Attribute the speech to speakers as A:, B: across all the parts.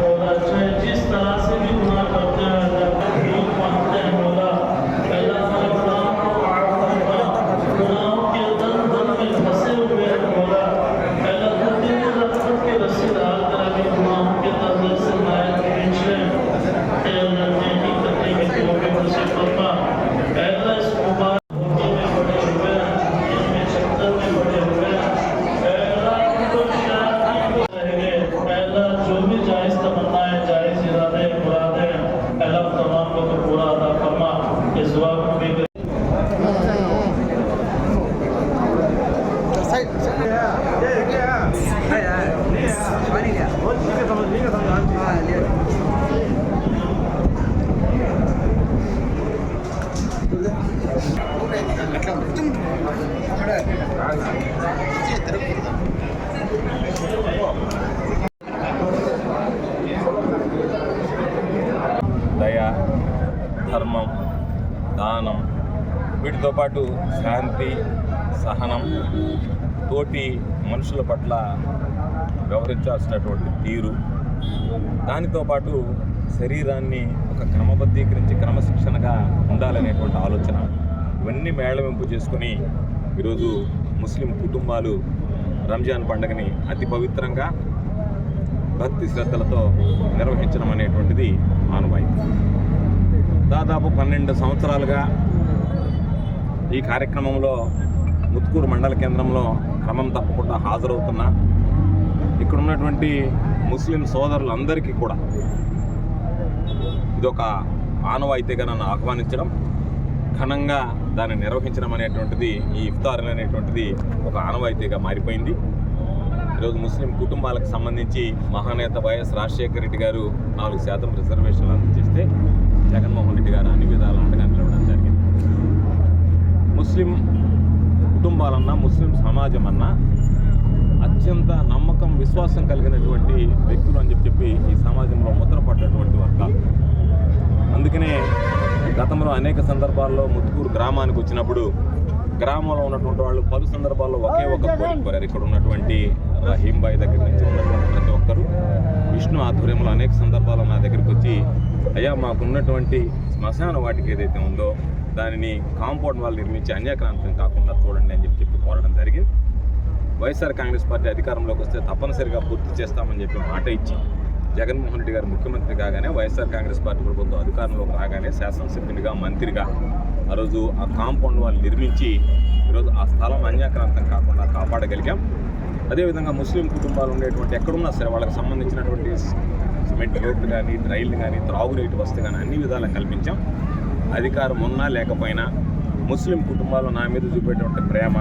A: मौला, चाहे जिस तरह से भी गुनाह करते हैं अल्लाह मानते हैं मौला, अल्लाह हमारे गुनाहों के दन में फंसे हुए हैं मौला, अल्लाह तेरी रहमत के रस्सी डाल कर अभी गुनाहों के दन से नायत खींच लें। अल्लाह नेकी करने की तौफीक नसीब फरमा। अल्लाह इस मुबारक
B: దయ, ధర్మం, దానం, వీటితో పాటు శాంతి, సహనం, తోటి మనుషుల పట్ల వ్యవహరించాల్సినటువంటి తీరు, దానితో పాటు శరీరాన్ని ఒక క్రమబద్ధీకరించి క్రమశిక్షణగా ఉండాలనేటువంటి ఆలోచన, ఇవన్నీ మేళవింపు చేసుకొని ఈరోజు ముస్లిం కుటుంబాలు రంజాన్ పండుగని అతి పవిత్రంగా భక్తి శ్రద్ధలతో నిర్వహించడం అనేటువంటిది ఆనవాయితీ. దాదాపు 12 సంవత్సరాలుగా ఈ కార్యక్రమంలో ముత్కూరు మండల కేంద్రంలో క్రమం తప్పకుండా హాజరవుతున్నా ఇక్కడ ఉన్నటువంటి ముస్లిం సోదరులందరికీ కూడా ఇదొక ఆనవాయితీగా నన్ను ఆహ్వానించడం, ఘనంగా దాన్ని నిర్వహించడం అనేటువంటిది, ఈ ఇఫ్తార్ అనేటువంటిది ఒక ఆనవాయితీగా మారిపోయింది. ఈరోజు ముస్లిం కుటుంబాలకు సంబంధించి మహానేత వైఎస్ రాజశేఖర రెడ్డి గారు 4% రిజర్వేషన్లు అందజేస్తే జగన్మోహన్ రెడ్డి గారు అన్ని విధాలు అండగా నిలవడం జరిగింది. ముస్లిం కుటుంబాలన్నా, ముస్లిం సమాజం అన్నా అత్యంత నమ్మకం, విశ్వాసం కలిగినటువంటి వ్యక్తులు అని చెప్పి ఈ సమాజంలో ముద్రపడ్డటువంటి వర్గాలు. అందుకనే గతంలో అనేక సందర్భాల్లో ముత్కూరు గ్రామానికి వచ్చినప్పుడు గ్రామంలో ఉన్నటువంటి వాళ్ళు పలు సందర్భాల్లో ఒకే ఒక కోరిక. ఇక్కడ ఉన్నటువంటి రహీంబాయి దగ్గర నుంచి ఉన్నటువంటి ప్రతి ఒక్కరు విష్ణు ఆధ్వర్యంలో అనేక సందర్భాల్లో నా దగ్గరికి వచ్చి, అయ్యా మాకున్నటువంటి శ్మశాన వాటికి ఏదైతే ఉందో దానిని కాంపౌండ్ వాళ్ళు నిర్మించి అన్యాక్రాంతం కాకుండా చూడండి అని చెప్పి కోరడం జరిగింది. వైఎస్ఆర్ కాంగ్రెస్ పార్టీ అధికారంలోకి వస్తే తప్పనిసరిగా పూర్తి చేస్తామని చెప్పి మాట ఇచ్చి జగన్మోహన్ రెడ్డి గారు ముఖ్యమంత్రి కాగానే, వైఎస్ఆర్ కాంగ్రెస్ పార్టీ ప్రభుత్వం అధికారంలోకి రాగానే శాసనసభ్యునిగా, మంత్రిగా ఆ రోజు ఆ కాంపౌండ్ వాళ్ళు నిర్మించి ఈరోజు ఆ స్థలం అన్యాక్రాంతం కాకుండా కాపాడగలిగాం. అదేవిధంగా ముస్లిం కుటుంబాలు ఉండేటువంటి ఎక్కడున్నా సరే వాళ్ళకి సంబంధించినటువంటి సిమెంట్ రోడ్లు కానీ, డ్రైన్లు కానీ, త్రాగునీటి వసతి కానీ అన్ని విధాలా కల్పించాం. అధికారం ఉన్నా లేకపోయినా ముస్లిం కుటుంబాలు నా మీద చూపేటువంటి ప్రేమ,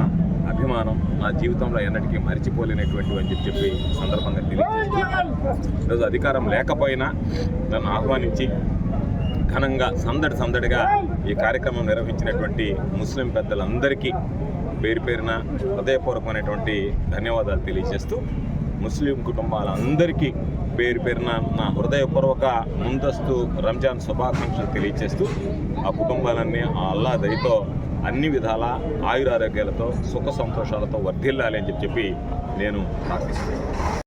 B: అభిమానం నా జీవితంలో ఎన్నటికీ మరిచిపోలేనటువంటివి అని చెప్పి సందర్భంగా తెలియజేస్తూ, ఈరోజు అధికారం లేకపోయినా నన్ను ఆహ్వానించి ఘనంగా సందడిగా ఈ కార్యక్రమం నిర్వహించినటువంటి ముస్లిం పెద్దలందరికీ పేరు పేరున హృదయపూర్వకమైనటువంటి ధన్యవాదాలు తెలియజేస్తూ, ముస్లిం కుటుంబాలందరికీ పేరు పేరున నా హృదయపూర్వక ముందస్తు రంజాన్ శుభాకాంక్షలు తెలియజేస్తూ, ఆ కుటుంబాలన్నీ ఆ అల్లా దయతో అన్ని విధాల ఆయురారోగ్యాలతో సుఖ సంతోషాలతో వర్ధిల్లాలి అని చెప్పి నేను ప్రార్థిస్తున్నాను.